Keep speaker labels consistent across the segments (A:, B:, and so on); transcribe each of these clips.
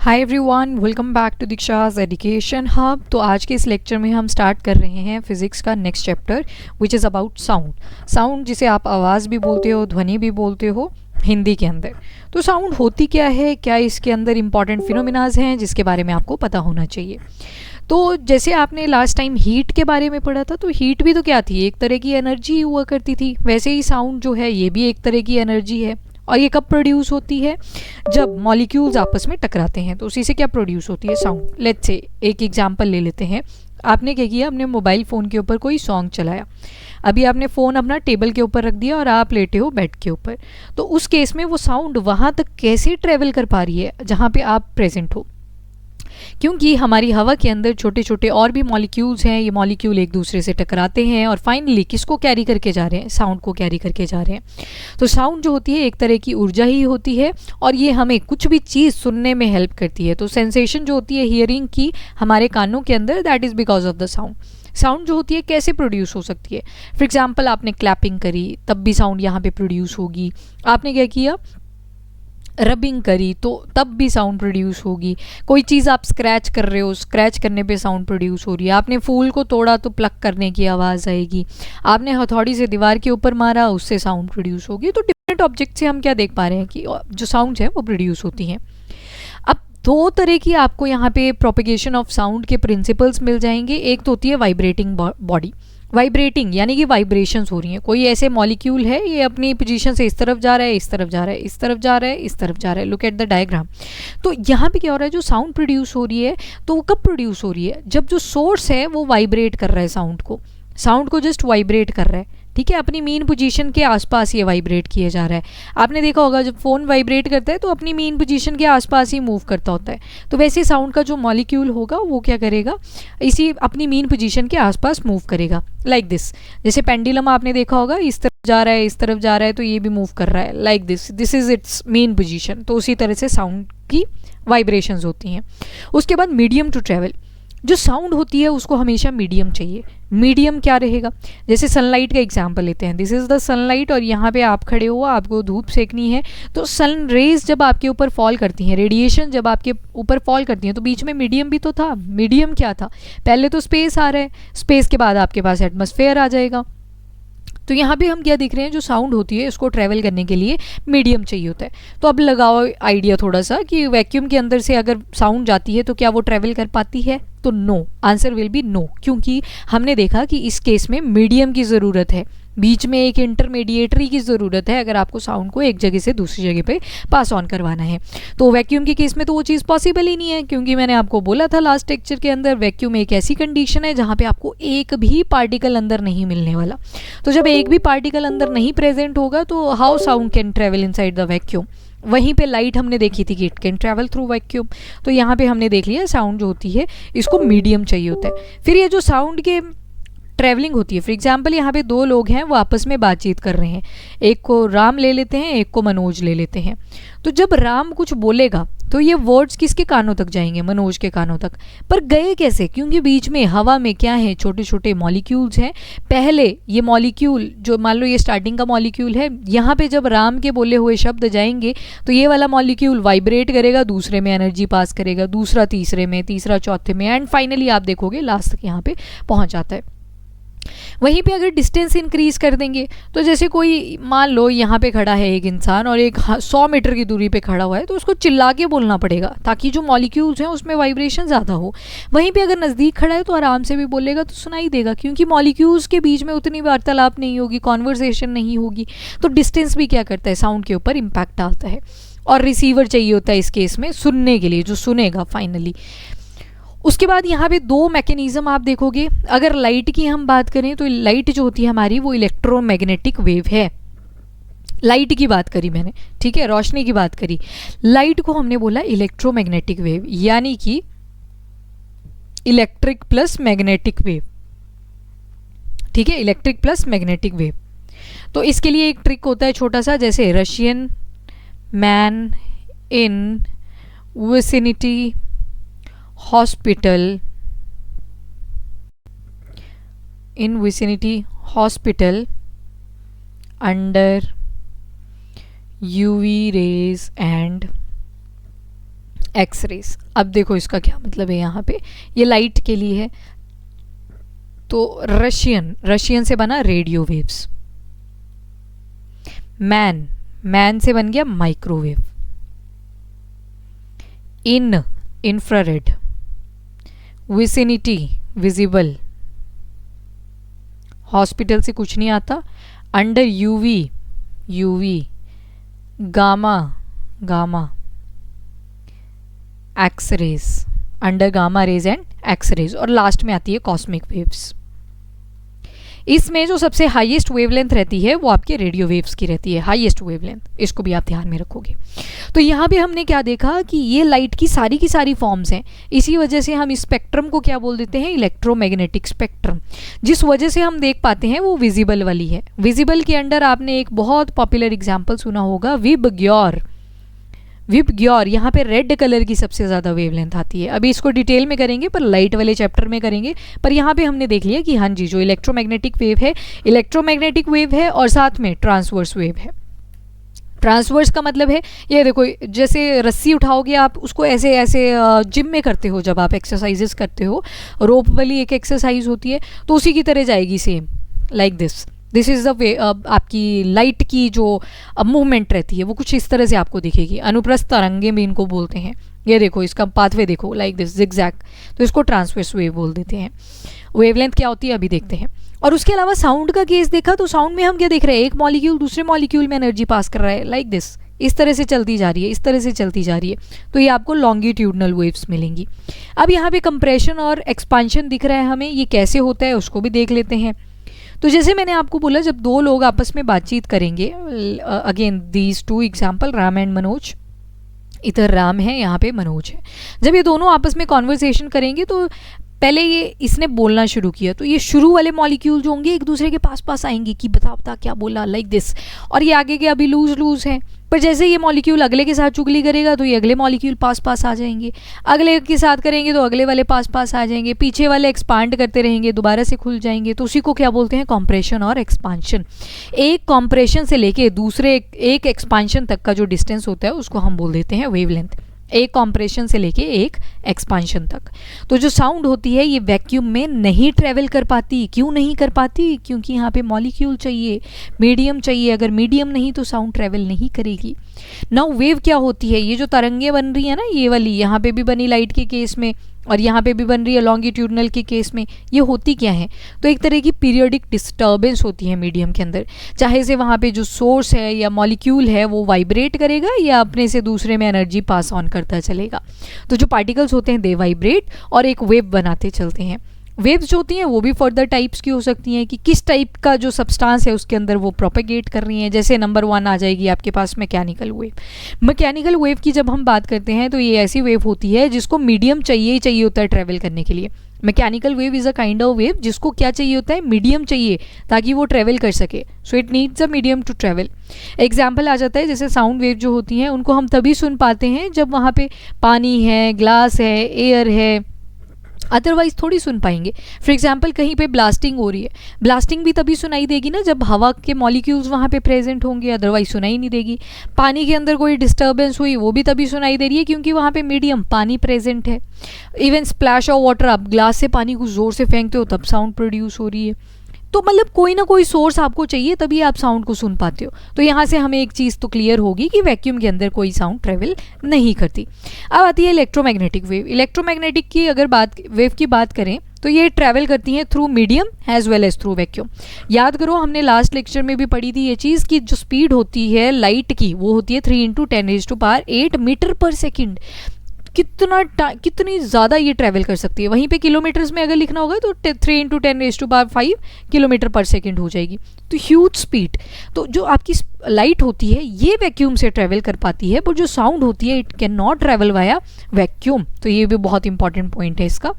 A: Hi everyone, welcome back to Diksha's education hub. तो आज के इस लेक्चर में हम स्टार्ट कर रहे हैं फिज़िक्स का next chapter which is about sound. Sound जिसे आप आवाज़ भी बोलते हो, ध्वनि भी बोलते हो हिंदी के अंदर। तो साउंड होती क्या है, क्या इसके अंदर इंपॉर्टेंट फिनोमिनाज हैं जिसके बारे में आपको पता होना चाहिए। तो जैसे आपने लास्ट टाइम हीट के बारे में पढ़ा था, तो हीट भी तो क्या थी, एक तरह की एनर्जी हुआ करती थी। वैसे ही साउंड जो है ये भी एक तरह की एनर्जी है। और ये कब प्रोड्यूस होती है? जब मॉलिक्यूल्स आपस में टकराते हैं, तो उसी से क्या प्रोड्यूस होती है? साउंड। लेट्स से एक एग्जांपल ले लेते हैं। आपने क्या किया, अपने मोबाइल फ़ोन के ऊपर कोई सॉन्ग चलाया। अभी आपने फ़ोन अपना टेबल के ऊपर रख दिया और आप लेटे हो बेड के ऊपर। तो उस केस में वो साउंड वहाँ तक कैसे ट्रेवल कर पा रही है जहाँ पे आप प्रेजेंट हो? क्योंकि हमारी हवा के अंदर छोटे छोटे और भी मॉलिक्यूल्स हैं। ये मॉलिक्यूल एक दूसरे से टकराते हैं और फाइनली किसको कैरी करके जा रहे हैं? साउंड को कैरी करके जा रहे हैं। तो साउंड जो होती है एक तरह की ऊर्जा ही होती है और ये हमें कुछ भी चीज़ सुनने में हेल्प करती है। तो सेंसेशन जो होती है हियरिंग की हमारे कानों के अंदर, that is because of the sound. Sound जो होती है कैसे प्रोड्यूस हो सकती है? फॉर एग्जाम्पल आपने क्लैपिंग करी तब भी साउंड यहाँ पे प्रोड्यूस होगी। आपने क्या किया, रबिंग करी तो तब भी साउंड प्रोड्यूस होगी। कोई चीज़ आप स्क्रैच कर रहे हो, स्क्रैच करने पे साउंड प्रोड्यूस हो रही है। आपने फूल को तोड़ा तो प्लक करने की आवाज़ आएगी। आपने हथौड़ी से दीवार के ऊपर मारा, उससे साउंड प्रोड्यूस होगी। तो डिफरेंट ऑब्जेक्ट से हम क्या देख पा रहे हैं कि जो साउंड्स हैं वो प्रोड्यूस होती हैं। अब दो तरह की आपको यहाँ पे प्रोपेगेशन ऑफ साउंड के प्रिंसिपल्स मिल जाएंगे। एक तो होती है वाइब्रेटिंग बॉडी। वाइब्रेटिंग यानी कि वाइब्रेशंस हो रही हैं। कोई ऐसे मॉलिक्यूल है, ये अपनी पोजीशन से इस तरफ जा रहा है, इस तरफ जा रहा है, इस तरफ जा रहा है, इस तरफ जा रहा है। Look at the diagram. तो यहाँ पे क्या हो रहा है, जो साउंड प्रोड्यूस हो रही है तो वो कब प्रोड्यूस हो रही है? जब जो सोर्स है वो वाइब्रेट कर रहा है साउंड को जस्ट वाइब्रेट कर रहा है। ठीक है, अपनी मीन पोजीशन के आसपास ये वाइब्रेट किया जा रहा है। आपने देखा होगा जब फ़ोन वाइब्रेट करता है तो अपनी मीन पोजीशन के आसपास ही मूव करता होता है। तो वैसे साउंड का जो मॉलिक्यूल होगा वो क्या करेगा, इसी अपनी मीन पोजीशन के आसपास मूव करेगा, लाइक दिस। जैसे पेंडुलम आपने देखा होगा, इस तरफ जा रहा है, इस तरफ जा रहा है, तो ये भी मूव कर रहा है like this. This is it's mean position. तो उसी तरह से साउंड की वाइब्रेशंस होती हैं। उसके बाद मीडियम टू ट्रेवल। जो साउंड होती है उसको हमेशा मीडियम चाहिए। मीडियम क्या रहेगा? जैसे सनलाइट का एग्जांपल लेते हैं। दिस इज़ द सनलाइट और यहाँ पे आप खड़े हो, आपको धूप सेकनी है। तो सन रेज जब आपके ऊपर फॉल करती हैं, रेडिएशन जब आपके ऊपर फॉल करती हैं, तो बीच में मीडियम भी तो था। मीडियम क्या था? पहले तो स्पेस आ रहा है, स्पेस के बाद आपके पास एटमॉस्फेयर आ जाएगा। तो यहाँ पे हम क्या देख रहे हैं, जो साउंड होती है इसको ट्रैवल करने के लिए मीडियम चाहिए होता है। तो अब लगाओ आइडिया थोड़ा सा कि वैक्यूम के अंदर से अगर साउंड जाती है तो क्या वो ट्रैवल कर पाती है? तो no, answer will be no. क्योंकि हमने देखा कि इस केस में मीडियम की ज़रूरत है, बीच में एक इंटरमीडिएटरी की ज़रूरत है अगर आपको साउंड को एक जगह से दूसरी जगह पे पास ऑन करवाना है। तो वैक्यूम के केस में तो वो चीज़ पॉसिबल ही नहीं है, क्योंकि मैंने आपको बोला था लास्ट लेक्चर के अंदर, वैक्यूम एक ऐसी कंडीशन है जहाँ पे आपको एक भी पार्टिकल अंदर नहीं मिलने वाला। तो जब एक भी पार्टिकल अंदर नहीं प्रेजेंट होगा तो how sound can travel inside the vacuum? वहीं पे लाइट हमने देखी थी कि it can travel through vacuum. तो यहाँ पे हमने देख लिया साउंड जो होती है इसको मीडियम चाहिए होता है। फिर ये जो साउंड के ट्रैवलिंग होती है, फॉर एग्जाम्पल यहाँ पे दो लोग हैं, वो आपस में बातचीत कर रहे हैं। एक को राम ले लेते हैं, एक को मनोज ले लेते हैं। तो जब राम कुछ बोलेगा तो ये वर्ड्स किसके कानों तक जाएंगे? मनोज के कानों तक। पर गए कैसे? क्योंकि बीच में हवा में क्या है, छोटे छोटे मॉलिक्यूल्स हैं। पहले ये मॉलिक्यूल, जो मान लो ये स्टार्टिंग का मॉलिक्यूल है, यहाँ पे जब राम के बोले हुए शब्द जाएंगे तो ये वाला मॉलिक्यूल वाइब्रेट करेगा, दूसरे में एनर्जी पास करेगा, दूसरा तीसरे में, तीसरा चौथे में, एंड फाइनली आप देखोगे लास्ट तक यहाँ पे पहुँच जाता है। वहीं पे अगर डिस्टेंस इंक्रीज कर देंगे, तो जैसे कोई मान लो यहाँ पे खड़ा है एक इंसान और एक 100 मीटर की दूरी पे खड़ा हुआ है, तो उसको चिल्ला के बोलना पड़ेगा ताकि जो मॉलिक्यूल्स हैं उसमें वाइब्रेशन ज़्यादा हो। वहीं पे अगर नज़दीक खड़ा है तो आराम से भी बोलेगा तो सुनाई देगा, क्योंकि मॉलिक्यूल्स के बीच में उतनी वार्तालाप नहीं होगी, कॉन्वर्सेशन नहीं होगी। तो डिस्टेंस भी क्या करता है, साउंड के ऊपर इम्पैक्ट डालता है। और रिसीवर चाहिए होता है इस केस में सुनने के लिए, जो सुनेगा फाइनली। उसके बाद यहाँ पे दो मैकेनिज्म आप देखोगे। अगर लाइट की हम बात करें तो लाइट जो होती है हमारी वो इलेक्ट्रोमैग्नेटिक वेव है। लाइट की बात करी मैंने, ठीक है, रोशनी की बात करी। लाइट को हमने बोला इलेक्ट्रोमैग्नेटिक वेव, यानी कि इलेक्ट्रिक प्लस मैग्नेटिक वेव। ठीक है, इलेक्ट्रिक प्लस मैग्नेटिक वेव। तो इसके लिए एक ट्रिक होता है छोटा सा, जैसे Russian man in vicinity hospital, in vicinity hospital under UV rays and X rays. अब देखो इसका क्या मतलब है, यहाँ पे ये लाइट के लिए है, तो रशियन से बना रेडियो वेव्स। मैन से बन गया microwave. Infrared. Vicinity visible, hospital से कुछ नहीं आता। Under UV. Gamma X rays, under gamma rays and X rays. और लास्ट में आती है कॉस्मिक वेव्स। इसमें जो सबसे हाईएस्ट वेवलेंथ रहती है वो आपके रेडियो वेव्स की रहती है, हाईएस्ट वेवलेंथ, इसको भी आप ध्यान में रखोगे। तो यहाँ पे हमने क्या देखा कि ये लाइट की सारी फॉर्म्स हैं, इसी वजह से हम इस स्पेक्ट्रम को क्या बोल देते हैं, इलेक्ट्रोमैग्नेटिक स्पेक्ट्रम। जिस वजह से हम देख पाते हैं वो विजिबल वाली है। विजिबल के अंडर आपने एक बहुत पॉपुलर एग्जाम्पल सुना होगा, विबग्योर। यहाँ पे रेड कलर की सबसे ज़्यादा वेवलेंथ आती है। अभी इसको डिटेल में करेंगे, पर लाइट वाले चैप्टर में करेंगे। पर यहाँ पे हमने देख लिया कि हाँ जी, जो इलेक्ट्रोमैग्नेटिक वेव है और साथ में ट्रांसवर्स वेव है। ट्रांसवर्स का मतलब है, ये देखो जैसे रस्सी उठाओगे आप, उसको ऐसे ऐसे जिम में करते हो, जब आप एक्सरसाइजेस करते हो, रोप वाली एक एक्सरसाइज होती है, तो उसी की तरह जाएगी same, like this is the way. आपकी लाइट की जो मूवमेंट रहती है वो कुछ इस तरह से आपको दिखेगी। अनुप्रस्थ तरंगे भी इनको बोलते हैं। ये देखो इसका पाथवे देखो, लाइक दिस जिगजैग, तो इसको ट्रांसवर्स वेव बोल देते हैं। वेवलेंथ क्या होती है अभी देखते हैं। और उसके अलावा साउंड का केस देखा, तो साउंड में हम क्या देख रहे हैं, एक मॉलिक्यूल दूसरे मॉलिक्यूल में एनर्जी पास कर रहा है, लाइक दिस, इस तरह से चलती जा रही है, इस तरह से चलती जा रही है, तो ये आपको लॉन्गिट्यूडनल वेव्स मिलेंगी। अब यहाँ पे कंप्रेशन और एक्सपांशन दिख रहा है हमें, ये कैसे होता है उसको भी देख लेते हैं। तो जैसे मैंने आपको बोला, जब दो लोग आपस में बातचीत करेंगे, again these two example, Ram and Manoj, इधर राम है, यहाँ पे मनोज है। जब ये दोनों आपस में कॉन्वर्सेशन करेंगे, तो पहले ये इसने बोलना शुरू किया, तो ये शुरू वाले मॉलिक्यूल जो होंगे एक दूसरे के पास आएंगे कि बता क्या बोला, लाइक दिस। और ये आगे के अभी लूज है, पर जैसे ये मॉलिक्यूल अगले के साथ चुगली करेगा तो ये अगले मॉलिक्यूल पास आ जाएंगे, अगले के साथ करेंगे तो अगले वाले पास आ जाएंगे, पीछे वाले एक्सपांड करते रहेंगे, दोबारा से खुल जाएंगे। तो उसी को क्या बोलते हैं, कॉम्प्रेशन और एक्सपांशन। एक कॉम्प्रेशन से लेके दूसरे एक एक्सपांशन तक का जो डिस्टेंस होता है उसको हम बोल देते हैं वेवलेंथ। एक कॉम्प्रेशन से लेके एक एक्सपांशन तक। तो जो साउंड होती है ये वैक्यूम में नहीं ट्रेवल कर पाती। क्यों नहीं कर पाती? क्योंकि यहाँ पे मॉलिक्यूल चाहिए, मीडियम चाहिए। अगर मीडियम नहीं तो साउंड ट्रेवल नहीं करेगी। नाउ वेव क्या होती है, ये जो तरंगे बन रही है ना, ये वाली यहाँ पे भी बनी लाइट के केस में और यहाँ पे भी बन रही है लॉन्गिट्यूडनल के केस में, ये होती क्या है, तो एक तरह की पीरियोडिक डिस्टर्बेंस होती है मीडियम के अंदर। चाहे से वहाँ पे जो सोर्स है या मॉलिक्यूल है वो वाइब्रेट करेगा या अपने से दूसरे में एनर्जी पास ऑन करता चलेगा। तो जो पार्टिकल्स होते हैं दे वाइब्रेट और एक वेव बनाते चलते हैं। वेव्स जो होती हैं वो भी फर्दर टाइप्स की हो सकती हैं कि किस टाइप का जो सब्सटेंस है उसके अंदर वो प्रोपेगेट कर रही हैं। जैसे नंबर 1 आ जाएगी आपके पास मैकेनिकल वेव। मैकेनिकल वेव की जब हम बात करते हैं तो ये ऐसी वेव होती है जिसको मीडियम चाहिए ही चाहिए होता है ट्रैवल करने के लिए। Mechanical wave is a kind of wave जिसको क्या चाहिए होता है, मीडियम चाहिए ताकि वो ट्रैवल कर सके। So it needs a medium to travel. Example आ जाता है जैसे साउंड वेव जो होती हैं उनको हम तभी सुन पाते हैं जब वहाँ पे पानी है, ग्लास है, एयर है, अदरवाइज थोड़ी सुन पाएंगे। फॉर एग्जाम्पल कहीं पे ब्लास्टिंग हो रही है, ब्लास्टिंग भी तभी सुनाई देगी ना जब हवा के मॉलिक्यूल्स वहाँ पे प्रेजेंट होंगे, अदरवाइज सुनाई नहीं देगी। पानी के अंदर कोई डिस्टर्बेंस हुई वो भी तभी सुनाई दे रही है क्योंकि वहाँ पे मीडियम पानी प्रेजेंट है। इवन स्प्लैश ऑफ वाटर, आप ग्लास से पानी को जोर से फेंकते हो तब साउंड प्रोड्यूस हो रही है। तो मतलब कोई ना कोई सोर्स आपको चाहिए तभी आप साउंड को सुन पाते हो। तो यहाँ से हमें एक चीज़ तो क्लियर होगी कि वैक्यूम के अंदर कोई साउंड ट्रेवल नहीं करती। अब आती है इलेक्ट्रोमैग्नेटिक वेव। इलेक्ट्रोमैग्नेटिक की अगर वेव की बात करें तो ये ट्रैवल करती हैं through medium as well as through vacuum. याद करो हमने लास्ट लेक्चर में भी पढ़ी थी ये चीज़ कि जो स्पीड होती है लाइट की वो होती है 3 × 10⁸ मीटर पर सेकेंड। कितनी ज़्यादा ये ट्रैवल कर सकती है। वहीं पे किलोमीटर्स में अगर लिखना होगा तो 3 × 10⁵ किलोमीटर पर सेकेंड हो जाएगी। तो ह्यूज स्पीड। तो जो आपकी लाइट होती है ये वैक्यूम से ट्रैवल कर पाती है, पर जो साउंड होती है it can not travel via vacuum. तो ये भी बहुत इंपॉर्टेंट पॉइंट है इसका।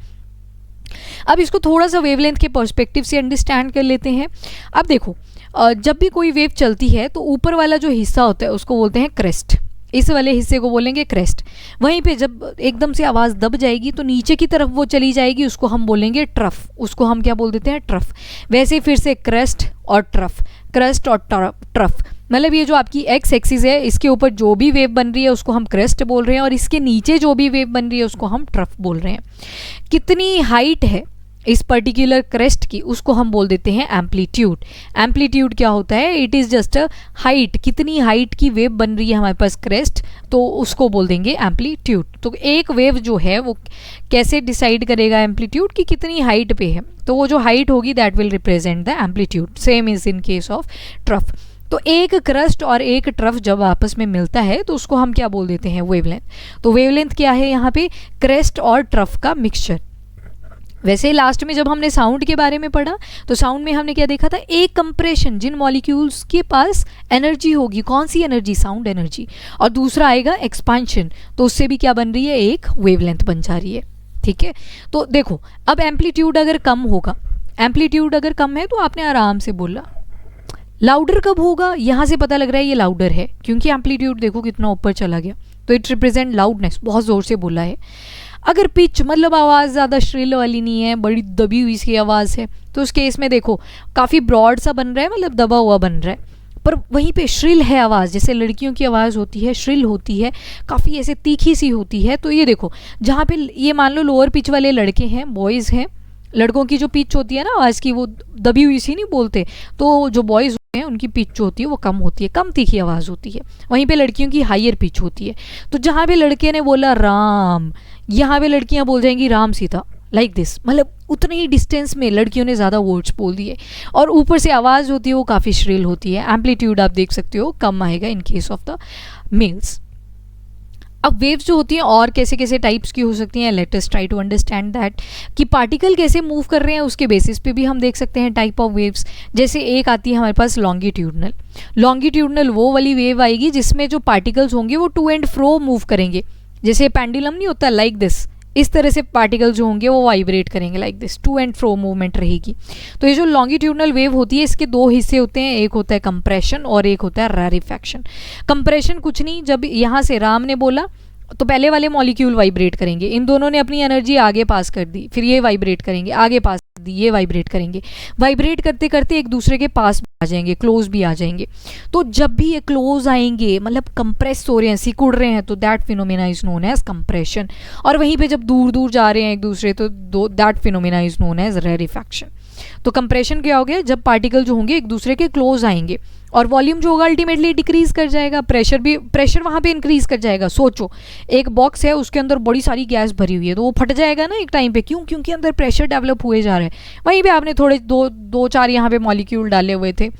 A: अब इसको थोड़ा सा वेवलेंथ के पर्सपेक्टिव से अंडरस्टैंड कर लेते हैं। अब देखो जब भी कोई वेव चलती है तो ऊपर वाला जो हिस्सा होता है उसको बोलते हैं क्रेस्ट। इस वाले हिस्से को बोलेंगे क्रेस्ट। वहीं पे जब एकदम से आवाज़ दब जाएगी तो नीचे की तरफ वो चली जाएगी, उसको हम बोलेंगे ट्रफ। उसको हम क्या बोल देते हैं, ट्रफ। वैसे फिर से क्रेस्ट और ट्रफ, क्रेस्ट और ट्रफ। मतलब ये जो आपकी एक्स एक्सिस है, इसके ऊपर जो भी वेव बन रही है उसको हम क्रेस्ट बोल रहे हैं, और इसके नीचे जो भी वेव बन रही है उसको हम ट्रफ बोल रहे हैं। कितनी हाइट है इस पर्टिकुलर क्रेस्ट की, उसको हम बोल देते हैं एम्पलीट्यूड। एम्पलीट्यूड क्या होता है? It is just a height, कितनी हाइट की वेव बन रही है हमारे पास क्रेस्ट, तो उसको बोल देंगे एम्पलीट्यूड। तो एक वेव जो है वो कैसे डिसाइड करेगा एम्पलीट्यूड की कितनी हाइट पे है, तो वो जो हाइट होगी that will represent the amplitude. Same is in case of trough. तो एक क्रस्ट और एक ट्रफ जब आपस में मिलता है तो उसको हम क्या बोल देते हैं? वेवलेंथ। तो वेवलेंथ क्या है यहाँ पे? क्रेस्ट और ट्रफ का मिक्सचर। वैसे लास्ट में जब हमने साउंड के बारे में पढ़ा तो साउंड में हमने क्या देखा था? एक कंप्रेशन, जिन मॉलिक्यूल्स के पास एनर्जी होगी, कौन सी एनर्जी? Sound energy. और दूसरा आएगा एक्सपांशन, तो उससे भी क्या बन रही है? एक वेवलेंथ बन जा रही है। ठीक है, तो देखो अब एम्पलीट्यूड अगर कम होगा, एम्पलीट्यूड अगर कम है तो आपने आराम से बोला। लाउडर कब होगा? यहाँ से पता लग रहा है ये लाउडर है, क्योंकि एम्पलीट्यूड देखो कितना ऊपर चला गया, तो इट रिप्रेजेंट लाउडनेस, बहुत ज़ोर से बोला है। अगर पिच मतलब आवाज़ ज़्यादा श्रिल वाली नहीं है, बड़ी दबी हुई सी आवाज़ है, तो उस केस में देखो काफ़ी ब्रॉड सा बन रहा है, मतलब दबा हुआ बन रहा है। पर वहीं पे श्रिल है आवाज़, जैसे लड़कियों की आवाज़ होती है, श्रिल होती है, काफ़ी ऐसे तीखी सी होती है। तो ये देखो जहाँ पे ये मान लो लोअर पिच वाले लड़के हैं, बॉयज़ हैं, लड़कों की जो पिच होती है ना आवाज़ की, वो दबी हुई सी नहीं बोलते, तो जो बॉयज़ होते हैं उनकी पिच जो होती है वो कम होती है, कम तीखी आवाज़ होती है। वहीं पे लड़कियों की हायर पिच होती है। तो जहाँ पे लड़के ने बोला राम, यहाँ पे लड़कियाँ बोल जाएंगी राम सीता, लाइक दिस। मतलब उतने ही डिस्टेंस में लड़कियों ने ज़्यादा वर्ड्स बोल दिए, और ऊपर से आवाज़ होती है वो काफ़ी श्रिल होती है। एम्पलीट्यूड आप देख सकते हो कम आएगा in case of the mails. अब वेव्स जो होती हैं और कैसे कैसे टाइप्स की हो सकती हैं, let us try to understand that. कि पार्टिकल कैसे मूव कर रहे हैं उसके बेसिस पे भी हम देख सकते हैं टाइप ऑफ वेव्स। जैसे एक आती है हमारे पास लॉन्गिट्यूडनल। लॉन्गिट्यूडनल वो वाली वेव आएगी जिसमें जो पार्टिकल्स होंगे वो टू एंड फ्रो मूव करेंगे, जैसे पेंडुलम नहीं होता, लाइक दिस। इस तरह से पार्टिकल जो होंगे वो वाइब्रेट करेंगे like this, to and fro movement रहेगी। तो ये जो लॉन्गिट्यूडनल वेव होती है इसके दो हिस्से होते हैं, एक होता है कंप्रेशन और एक होता है रैरिफैक्शन। कंप्रेशन कुछ नहीं, जब यहाँ से राम ने बोला तो पहले वाले मॉलिक्यूल वाइब्रेट करेंगे, इन दोनों ने अपनी एनर्जी आगे पास कर दी, फिर ये वाइब्रेट करेंगे, आगे पास कर दी, ये वाइब्रेट करेंगे, वाइब्रेट करते करते एक दूसरे के पास भी आ जाएंगे, क्लोज भी आ जाएंगे। तो जब भी ये क्लोज आएंगे मतलब कंप्रेस हो रहे हैं, सिकुड़ रहे हैं, तो that phenomena is known as compression. और वहीं पे जब दूर दूर जा रहे हैं एक दूसरे, तो that phenomena is known as rarefaction. तो कंप्रेशन क्या हो गया? जब पार्टिकल जो होंगे एक दूसरे के क्लोज आएंगे, और वॉल्यूम जो होगा अल्टीमेटली डिक्रीज कर जाएगा, प्रेशर वहाँ पे इंक्रीज कर जाएगा। सोचो एक बॉक्स है, उसके अंदर बड़ी सारी गैस भरी हुई है, तो वो फट जाएगा ना एक टाइम पे, क्यों? क्योंकि अंदर प्रेशर डेवलप हुए जा रहा है। वहीं पे आपने थोड़े दो चार यहाँ पे मॉलिक्यूल डाले हुए थे,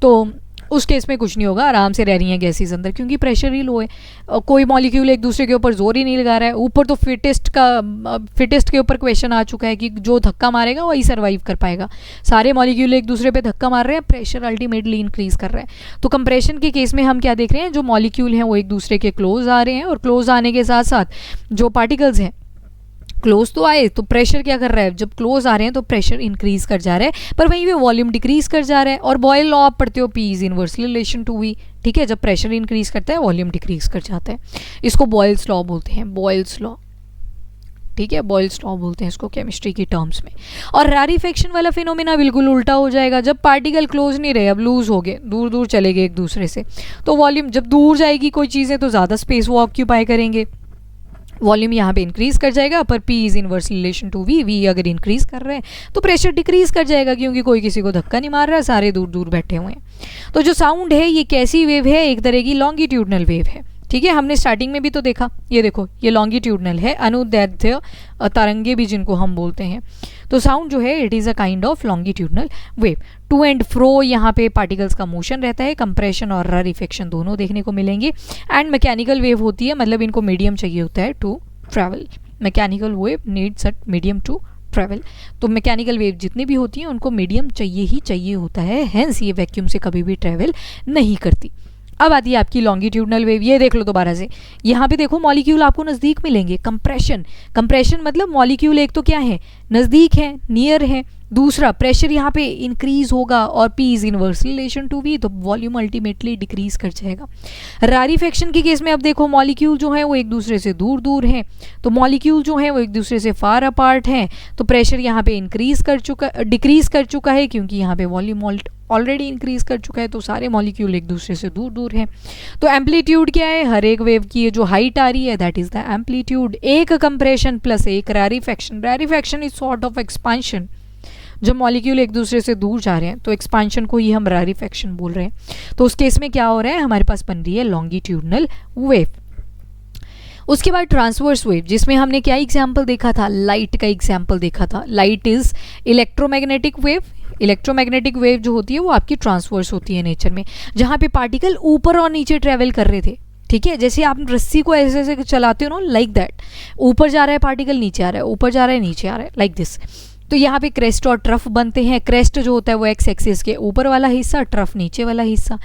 A: तो उस केस में कुछ नहीं होगा, आराम से रह रही हैं गैसेस अंदर, क्योंकि प्रेशर ही लो है। कोई मॉलिक्यूल एक दूसरे के ऊपर जोर ही नहीं लगा रहा है। ऊपर तो फिटेस्ट के ऊपर क्वेश्चन आ चुका है कि जो धक्का मारेगा वही सर्वाइव कर पाएगा। सारे मॉलिक्यूल एक दूसरे पे धक्का मार रहे हैं, प्रेशर अल्टीमेटली इंक्रीज कर रहा है। तो कंप्रेशन के केस में हम क्या देख रहे हैं? जो मॉलिक्यूल हैं वो एक दूसरे के क्लोज आ रहे हैं, और क्लोज आने के साथ साथ जो पार्टिकल्स हैं क्लोज तो आए, तो प्रेशर क्या कर रहा है? जब क्लोज आ रहे हैं तो प्रेशर इंक्रीज कर जा रहा है, पर वहीं पे वॉल्यूम डिक्रीज कर जा रहा है। और बॉयल लॉ आप पढ़ते हो, P is inversely relation to V. ठीक है, जब प्रेशर इंक्रीज करता है वॉल्यूम डिक्रीज कर जाता है। इसको बॉयल्स लॉ बोलते हैं, बॉयल्स लॉ। ठीक है, बॉयल्स लॉ बोलते हैं इसको केमिस्ट्री की टर्म्स में। और रैरिफैक्शन वाला फिनोमेना बिल्कुल उल्टा हो जाएगा। जब पार्टिकल क्लोज नहीं रहे, अब लूज हो गए, दूर दूर चले गए एक दूसरे से, तो वॉल्यूम जब दूर जाएगी कोई चीज़ें तो ज़्यादा स्पेस वो ऑक्यूपाई करेंगे, वॉल्यूम यहाँ पे इंक्रीज कर जाएगा। पर P is inverse relation to V, V अगर इंक्रीज कर रहे हैं तो प्रेशर डिक्रीज कर जाएगा, क्योंकि कोई किसी को धक्का नहीं मार रहा, सारे दूर दूर बैठे हुए हैं। तो जो साउंड है ये कैसी वेव है? एक तरह की लॉन्गिट्यूडनल वेव है। ठीक है, हमने स्टार्टिंग में भी तो देखा, ये देखो ये लॉन्गिट्यूडनल है, अनुदैर्ध्य तरंगे भी जिनको हम बोलते हैं। तो साउंड जो है it is a kind of longitudinal wave. To and fro यहाँ पे पार्टिकल्स का मोशन रहता है, कंप्रेशन और रैरिफैक्शन दोनों देखने को मिलेंगे। एंड मैकेनिकल वेव होती है, मतलब इनको मीडियम चाहिए होता है to travel. Mechanical wave needs a medium to travel. तो मैकेनिकल वेव जितनी भी होती हैं उनको मीडियम चाहिए ही चाहिए होता है, हैंस ये वैक्यूम से कभी भी ट्रैवल नहीं करती। अब आती है आपकी लॉन्गिट्यूडनल वेव। ये देख लो दोबारा से, यहाँ पे देखो मॉलिक्यूल आपको नज़दीक मिलेंगे। कंप्रेशन मतलब मॉलिक्यूल एक तो क्या है? नज़दीक है, नियर है, दूसरा, प्रेशर यहाँ पे इंक्रीज होगा और P is inversely relation to V, तो वॉल्यूम अल्टीमेटली डिक्रीज कर जाएगा। रारिफेक्शन के केस में अब देखो मॉलिक्यूल जो है वो एक दूसरे से दूर दूर हैं, तो मॉलिक्यूल जो है वो एक दूसरे से फार अपार्ट हैं, तो प्रेशर यहाँ पे डिक्रीज कर चुका है क्योंकि यहाँ पे वॉल्यूम ऑलरेडी इंक्रीज कर चुका है, तो सारे मॉलिक्यूल एक दूसरे से दूर दूर हैं। तो एम्पलीट्यूड क्या है, हर एक वेव की जो हाइट आ रही है दैट इज द एम्पलीट्यूड। एक कंप्रेशन प्लस एक रारिफेक्शन, रारिफेक्शन इज सॉर्ट ऑफ एक्सपांशन, जब मॉलिक्यूल एक दूसरे से दूर जा रहे हैं तो एक्सपांशन को ही हम रारिफेक्शन बोल रहे हैं। तो उस केस में क्या हो रहा है, हमारे पास बन रही है लॉन्गिट्यूडनल वेव। उसके बाद ट्रांसवर्स वेव, जिसमें हमने क्या एग्जाम्पल देखा था, लाइट का एग्जाम्पल देखा था। Light is electromagnetic wave. Electromagnetic wave जो होती है वो आपकी ट्रांसवर्स होती है नेचर में, जहाँ पे पार्टिकल ऊपर और नीचे ट्रेवल कर रहे थे, ठीक है, जैसे आप रस्सी को ऐसे ऐसे चलाते हो ना, लाइक दैट, ऊपर जा रहा है पार्टिकल, नीचे आ रहा है, ऊपर जा रहा है, नीचे आ रहा है, लाइक दिस। तो यहाँ पे क्रेस्ट और ट्रफ बनते हैं। क्रेस्ट जो होता है वो एक्स एक्सिस के ऊपर वाला हिस्सा, ट्रफ नीचे वाला हिस्सा।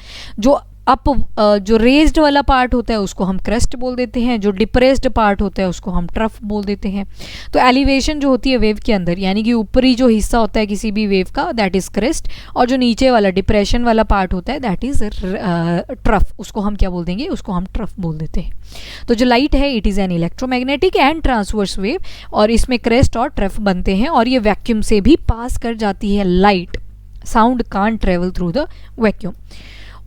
A: जो रेज्ड वाला पार्ट होता है उसको हम क्रेस्ट बोल देते हैं, जो डिप्रेस्ड पार्ट होता है उसको हम ट्रफ बोल देते हैं। तो एलिवेशन जो होती है वेव के अंदर, यानी कि ऊपरी जो हिस्सा होता है किसी भी वेव का दैट इज क्रेस्ट, और जो नीचे वाला डिप्रेशन वाला पार्ट होता है दैट इज ट्रफ, उसको हम क्या बोल देंगे, उसको हम ट्रफ बोल देते हैं। तो जो लाइट है it is an electromagnetic and transverse wave, और इसमें क्रेस्ट और ट्रफ बनते हैं, और ये वैक्यूम से भी पास कर जाती है light. Sound can't travel through the vacuum.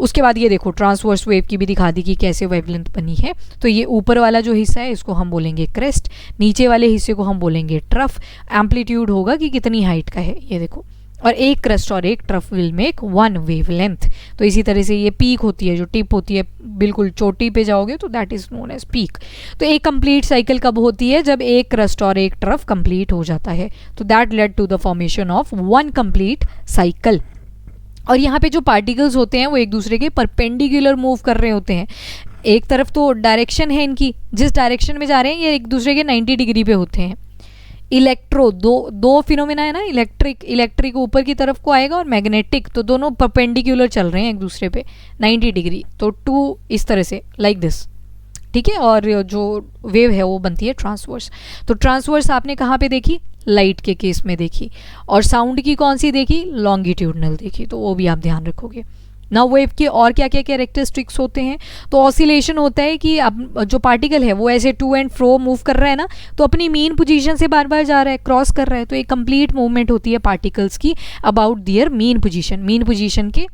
A: उसके बाद ये देखो ट्रांसवर्स वेव की भी दिखा दी कि कैसे वेवलेंथ बनी है। तो ये ऊपर वाला जो हिस्सा है इसको हम बोलेंगे क्रेस्ट, नीचे वाले हिस्से को हम बोलेंगे ट्रफ। एम्पलीट्यूड होगा कि कितनी हाइट का है ये देखो, और एक क्रेस्ट और एक trough will make one wavelength. तो इसी तरह से ये पीक होती है, जो टिप होती है बिल्कुल चोटी पे जाओगे तो that is known as peak. तो एक कंप्लीट साइकिल कब होती है, जब एक क्रेस्ट और एक ट्रफ कंप्लीट हो जाता है। तो that led to the formation of one complete cycle. और यहाँ पे जो पार्टिकल्स होते हैं वो एक दूसरे के परपेंडिकुलर मूव कर रहे होते हैं। एक तरफ तो डायरेक्शन है इनकी, जिस डायरेक्शन में जा रहे हैं ये एक दूसरे के 90 डिग्री पे होते हैं। दो फिनोमेना है ना, इलेक्ट्रिक ऊपर की तरफ को आएगा और मैग्नेटिक, तो दोनों परपेंडिकुलर चल रहे हैं एक दूसरे पे 90 डिग्री। तो टू इस तरह से लाइक दिस, ठीक है। और जो वेव है वो बनती है ट्रांसवर्स। तो ट्रांसवर्स आपने कहाँ पे देखी, लाइट के केस में देखी, और साउंड की कौन सी देखी, लॉन्गिट्यूडनल देखी, तो वो भी आप ध्यान रखोगे। नाउ वेव के और क्या क्या कैरेक्टरिस्टिक्स होते हैं, तो ऑसिलेशन होता है कि अब जो पार्टिकल है वो ऐसे टू एंड फ्रो मूव कर रहा है ना, तो अपनी मीन पोजीशन से बार बार जा रहा है, क्रॉस कर रहा है, तो एक कंप्लीट मूवमेंट होती है पार्टिकल्स की अबाउट दियर मीन पोजीशन के,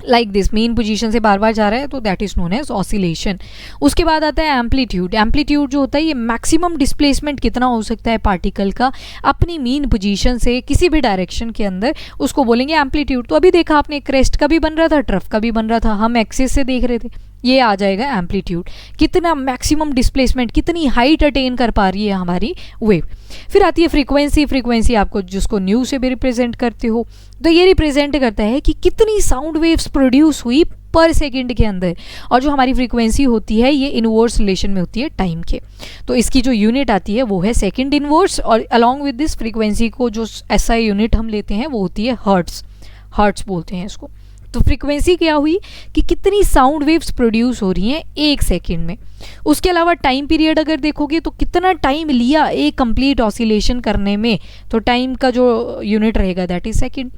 A: लाइक दिस, मेन पोजीशन से बार बार जा रहा है, तो that is known as oscillation. उसके बाद आता है एम्पलीट्यूड। एम्पलीट्यूड जो होता है ये मैक्सिमम डिस्प्लेसमेंट कितना हो सकता है पार्टिकल का अपनी मेन पोजीशन से किसी भी डायरेक्शन के अंदर, उसको बोलेंगे एम्पलीट्यूड। तो अभी देखा आपने क्रेस्ट का भी बन रहा था, ट्रफ का भी बन रहा था, हम एक्सिस से देख रहे थे, ये आ जाएगा एम्पलीट्यूड। कितना मैक्सिमम डिस्प्लेसमेंट, कितनी हाइट अटेन कर पा रही है हमारी वेव। फिर आती है फ्रीक्वेंसी। फ्रीक्वेंसी आपको जिसको न्यू से भी रिप्रेजेंट करते हो, तो ये रिप्रेजेंट करता है कि कितनी साउंड वेव्स प्रोड्यूस हुई पर सेकंड के अंदर। और जो हमारी फ्रीक्वेंसी होती है ये इनवर्स रिलेशन में होती है टाइम के, तो इसकी जो यूनिट आती है वो है सेकंड इनवर्स, और अलॉन्ग विद दिस फ्रीक्वेंसी को जो SI यूनिट हम लेते हैं वो होती है हर्ट्स बोलते हैं इसको। तो फ्रीक्वेंसी क्या हुई कि कितनी साउंड वेव्स प्रोड्यूस हो रही हैं एक सेकंड में। उसके अलावा टाइम पीरियड अगर देखोगे तो कितना टाइम लिया एक कंप्लीट ऑसिलेशन करने में, तो टाइम का जो यूनिट रहेगा दैट इज सेकंड।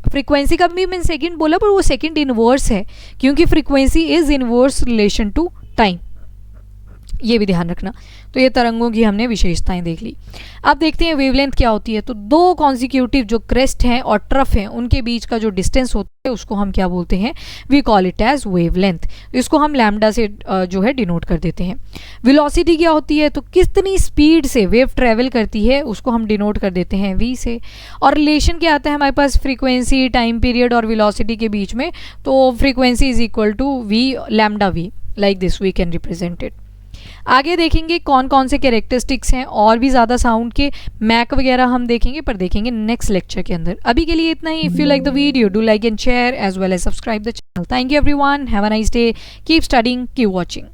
A: फ्रीक्वेंसी का भी मैंने सेकंड बोला पर वो सेकंड इनवर्स है, क्योंकि frequency is inverse relation to time, ये भी ध्यान रखना। तो ये तरंगों की हमने विशेषताएं देख ली। अब देखते हैं वेवलेंथ क्या होती है। तो दो कॉन्सिक्यूटिव जो क्रेस्ट हैं और ट्रफ हैं उनके बीच का जो डिस्टेंस होता है उसको हम क्या बोलते हैं, we call it as wavelength. इसको हम लैम्डा से जो है डिनोट कर देते हैं। वेलोसिटी क्या होती है, तो कितनी स्पीड से वेव ट्रेवल करती है उसको हम डिनोट कर देते हैं v से। और रिलेशन क्या आता है हमारे पास फ्रीक्वेंसी, टाइम पीरियड और वेलोसिटी के बीच में, तो frequency is equal to v lambda v, like this we can represent it. आगे देखेंगे कौन कौन से कैरेक्टरिस्टिक्स हैं, और भी ज़्यादा साउंड के मैक वगैरह हम देखेंगे, पर देखेंगे नेक्स्ट लेक्चर के अंदर। अभी के लिए इतना ही। If you like the video do like and share as well as subscribe the channel. Thank you everyone, have a nice day, keep studying, keep watching.